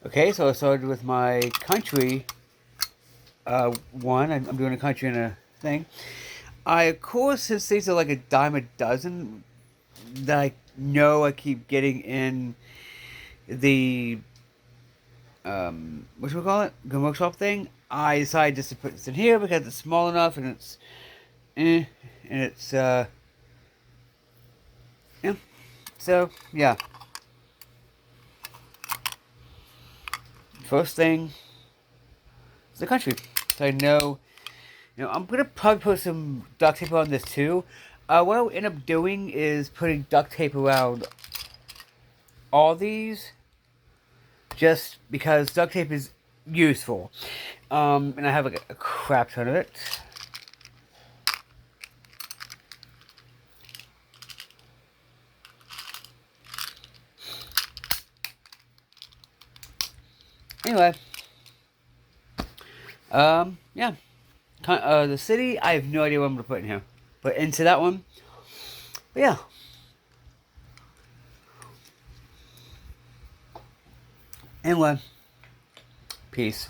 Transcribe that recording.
Okay, so I started with my country one. I'm doing a country and a thing. Of course, since these are like a dime a dozen, that I know I keep getting in the what should we call it? Good workshop thing. I decided just to put this in here because it's small enough and it's and it's yeah. So yeah, first thing is the country. So I know, I'm gonna probably put some duct tape on this too. What I'll end up doing is putting duct tape around all these, just because duct tape is useful. And I have like a crap ton of it. Anyway, yeah. The city, I have no idea what I'm gonna put in here. Put into that one. But yeah. Anyway, peace.